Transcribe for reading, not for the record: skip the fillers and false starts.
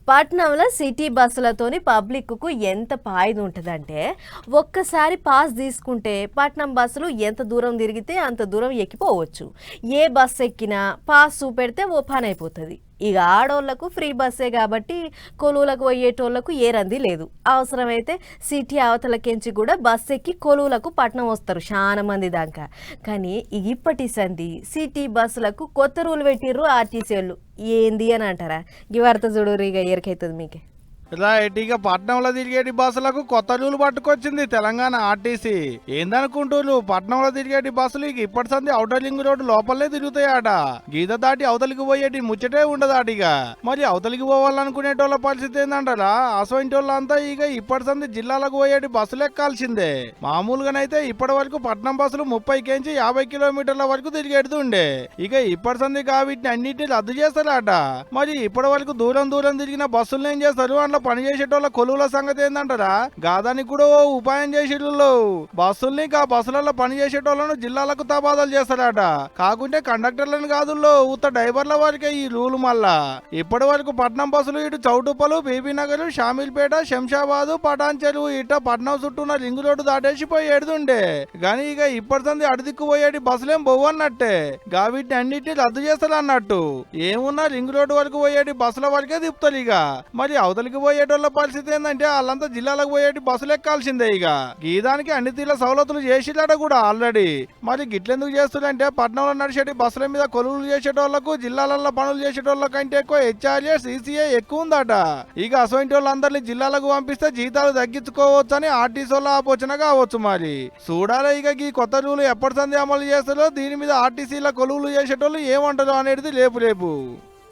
పట్నంలో సిటీ బస్సులతోని పబ్లిక్కు ఎంత ఫాయిదా ఉంటుందంటే ఒక్కసారి పాస్ తీసుకుంటే పట్నం బస్సులు ఎంత దూరం తిరిగితే అంత దూరం ఎక్కిపోవచ్చు. ఏ బస్సు ఎక్కినా పాస్ చూపెడితే ఓ పని అయిపోతుంది. ఇక ఆడోళ్లకు ఫ్రీ బస్సే కాబట్టి కొలువులకు పోయేటోళ్లకు ఏ రంది లేదు. అవసరమైతే సిటీ అవతలకెంచి కూడా బస్సు ఎక్కి కొలువులకు పట్నం వస్తారు చాలా మంది దాకా. కానీ ఇప్పటి సంది సిటీ బస్సులకు కొత్త రూల్ పెట్టిర్రు ఆర్టీసీ వాళ్ళు. ఏంది అని అంటారా? ఈ వార్త చూడరు, ఇక ఎరికైతుంది మీకే. రైట్. ఇక పట్నంలో తిరిగేటి బస్సులకు కొత్త రూల్ పట్టుకొచ్చింది తెలంగాణ ఆర్టీసీ. ఏందనుకుంటూరు, పట్నంలో తిరిగేటి బస్సులు ఇక ఇప్పటి సంది ఔటర్ రింగ్ రోడ్డు లోపలనే తిరుగుతాయట. గీత దాటి అవతలికి పోయేటి ముచ్చటే ఉండదాట. ఇక మరి అవతలికి పోవాలనుకునేటోళ్ళ పరిస్థితి ఏందంటారా? అసోంటోళ్ళంతా ఇక ఇప్పటి సంది జిల్లాలకు పోయేటి బస్సులు ఎక్కాల్సిందే. మామూలుగానైతే ఇప్పటి వరకు పట్నం బస్సులు 30 నుంచి 50 కిలోమీటర్ల వరకు తిరిగెడుతుండే. ఇక ఇప్పటి సంది వీటిని అన్నింటినీ రద్దు చేస్తారట. మరి ఇప్పటి వరకు దూరం దూరం తిరిగిన బస్సులను ఏం చేస్తారు? అందులో పనిచేసేటోళ్ళ కొలువుల సంగతి ఏందంటారా? గాదానికి కూడా ఓ ఉపాయం చేసేటోళ్ళు బస్సుల్ని బస్సులలో పనిచేసేటోళ్ళను జిల్లాలకు తబాదాలు చేస్తారట. కాకుంటే కండక్టర్లను కాదు, ఉత్త డ్రైవర్ల వారికే ఈ రూలు. మళ్ళా ఇప్పటి వరకు పట్నం బస్సులు ఇటు చౌటుప్పలు, బీబీనగర్, షామీల్పేట, శంషాబాదు, పటాన్ చెరువు ఇట పట్నం చుట్టూన్న రింగు రోడ్డు దాటేసి పోయి ఎడుతుండే. గానీ ఇక ఇప్పటి సంది అడిదిక్కు పోయేటి బస్సులేం బొవ్వన్నట్టే. వీటిని అన్నిటిని రద్దు చేస్తారు అన్నట్టు. ఏమున్నా రింగు రోడ్డు వరకు పోయేటి బస్సుల వరకే తిప్పుతారు. ఇక మరి అవతలికి పోయేటోళ్ళ పరిస్థితి ఏంటంటే వాళ్ళంతా జిల్లాలకు పోయేటి బస్సులు ఎక్కాల్సిందే. ఇక గీదానికి అన్ని తీర్ల సౌలతులు చేసిరాట కూడా ఆల్రెడీ. మరి గిట్లెందుకు చేస్తుందంటే పట్నంలో నడిచేటి బస్సుల మీద కొలువులు చేసేటోళ్లకు జిల్లాలలో పనులు చేసేటోళ్ళ కంటే ఎక్కువ హెచ్ఆర్ఏ, సీసీఏ ఎక్కువ ఉందట. ఇక అసోంటి వాళ్ళందరినీ జిల్లాలకు పంపిస్తే జీతాలు తగ్గించుకోవచ్చు అని ఆర్టీసీ వాళ్ళ ఆలోచన కావచ్చు. మరి చూడాలి ఇక ఈ కొత్త రూలు ఎప్పటి సంది అమలు చేస్తారో. దీని మీద ఆర్టీసీల కొలువులు చేసేటోళ్ళు ఏమంటారో అనేది లేపు.